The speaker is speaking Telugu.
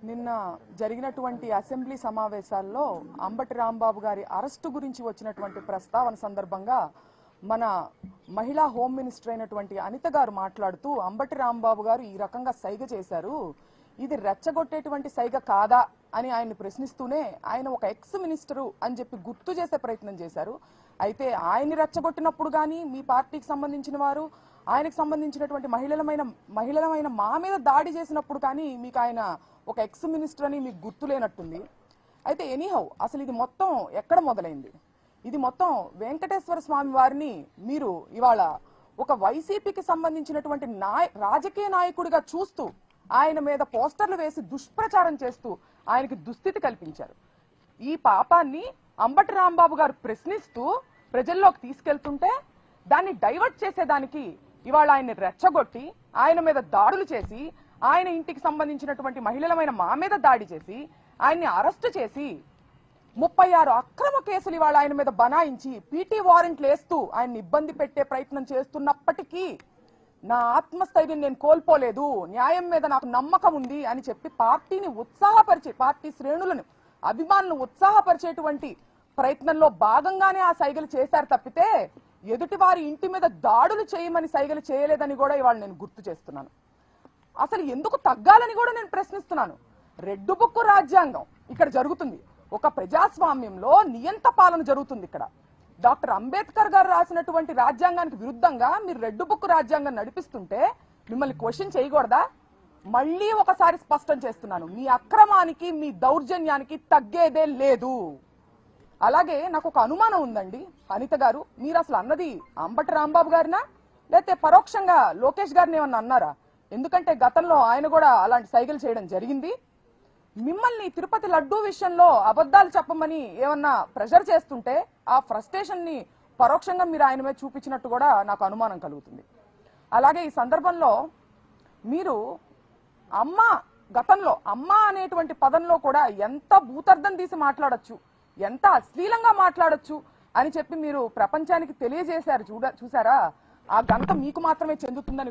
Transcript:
నిన్న జరిగినటువంటి అసెంబ్లీ సమావేశాల్లో అంబటి రాంబాబు గారి అరెస్టు గురించి వచ్చినటువంటి ప్రస్తావన సందర్భంగా మన మహిళా హోమ్ మినిస్టర్ అయినటువంటి అనిత గారు మాట్లాడుతూ అంబటి రాంబాబు గారు ఈ రకంగా సైగ చేశారు, ఇది రెచ్చగొట్టేటువంటి సైగ కాదా అని ఆయన్ని ప్రశ్నిస్తూనే ఆయన ఒక ఎక్స్ మినిస్టరు అని చెప్పి గుర్తు చేసే ప్రయత్నం చేశారు. అయితే ఆయన్ని రెచ్చగొట్టినప్పుడు కానీ మీ పార్టీకి సంబంధించిన వారు ఆయనకు సంబంధించినటువంటి మహిళలమైన మా మీద దాడి చేసినప్పుడు కానీ మీకు ఆయన ఒక ఎక్స్ మినిస్టర్ అని మీకు గుర్తులేనట్టుంది. అయితే ఎనీహౌ అసలు ఇది మొత్తం ఎక్కడ మొదలైంది? ఇది మొత్తం వెంకటేశ్వర స్వామి వారిని మీరు ఇవాళ ఒక వైసీపీకి సంబంధించినటువంటి రాజకీయ నాయకుడిగా చూస్తూ ఆయన మీద పోస్టర్లు వేసి దుష్ప్రచారం చేస్తూ ఆయనకి దుస్థితి కల్పించారు. ఈ పాపాన్ని అంబటి రాంబాబు గారు ప్రశ్నిస్తూ ప్రజల్లోకి తీసుకెళ్తుంటే దాన్ని డైవర్ట్ చేసేదానికి ఇవాళ ఆయన్ని రెచ్చగొట్టి ఆయన మీద దాడులు చేసి ఆయన ఇంటికి సంబంధించినటువంటి మహిళలమైన మా మీద దాడి చేసి ఆయన్ని అరెస్టు చేసి 36 అక్రమ కేసులు ఇవాళ ఆయన మీద బనాయించి పీటీ వారెంట్లు వేస్తూ ఆయన్ని ఇబ్బంది పెట్టే ప్రయత్నం చేస్తున్నప్పటికీ నా ఆత్మస్థైర్యం నేను కోల్పోలేదు, న్యాయం మీద నాకు నమ్మకం ఉంది అని చెప్పి పార్టీని ఉత్సాహపరిచే పార్టీ శ్రేణులను అభిమానులను ఉత్సాహపరిచేటువంటి ప్రయత్నంలో భాగంగానే ఆ సైగలు చేశారు తప్పితే ఎదుటి వారి ఇంటి మీద దాడులు చేయమని సైగలు చేయలేదని కూడా ఇవాళ నేను గుర్తు చేస్తున్నాను. అసలు ఎందుకు తగ్గాలని కూడా నేను ప్రశ్నిస్తున్నాను. రెడ్ బుక్ రాజ్యాంగం ఇక్కడ జరుగుతుంది. ఒక ప్రజాస్వామ్యంలో నియంత పాలన జరుగుతుంది. ఇక్కడ డాక్టర్ అంబేద్కర్ గారు రాసినటువంటి రాజ్యాంగానికి విరుద్ధంగా మీరు రెడ్ బుక్ రాజ్యాంగం నడిపిస్తుంటే మిమ్మల్ని క్వశ్చన్ చేయకూడదా? మళ్ళీ ఒకసారి స్పష్టం చేస్తున్నాను, మీ అక్రమానికి మీ దౌర్జన్యానికి తగ్గేదే లేదు. అలాగే నాకు ఒక అనుమానం ఉందండి అనిత గారు, మీరు అసలు అన్నది అంబటి రాంబాబు గారినా లేకపోతే పరోక్షంగా లోకేష్ గారిని ఏమన్నా అన్నారా? ఎందుకంటే గతంలో ఆయన కూడా అలాంటి సైగలు చేయడం జరిగింది. మిమ్మల్ని తిరుపతి లడ్డూ విషయంలో అబద్ధాలు చెప్పమని ఏమన్నా ప్రెషర్ చేస్తుంటే ఆ ఫ్రస్ట్రేషన్ ని పరోక్షంగా మీరు ఆయన మీద చూపించినట్టు కూడా నాకు అనుమానం కలుగుతుంది. అలాగే ఈ సందర్భంలో మీరు గతంలో అమ్మ అనేటువంటి పదంలో కూడా ఎంత భూతర్థం తీసి మాట్లాడొచ్చు, ఎంత అశ్లీలంగా మాట్లాడొచ్చు అని చెప్పి మీరు ప్రపంచానికి తెలియజేశారు. చూసారా? ఆ ఘనత మీకు మాత్రమే చెందుతుందని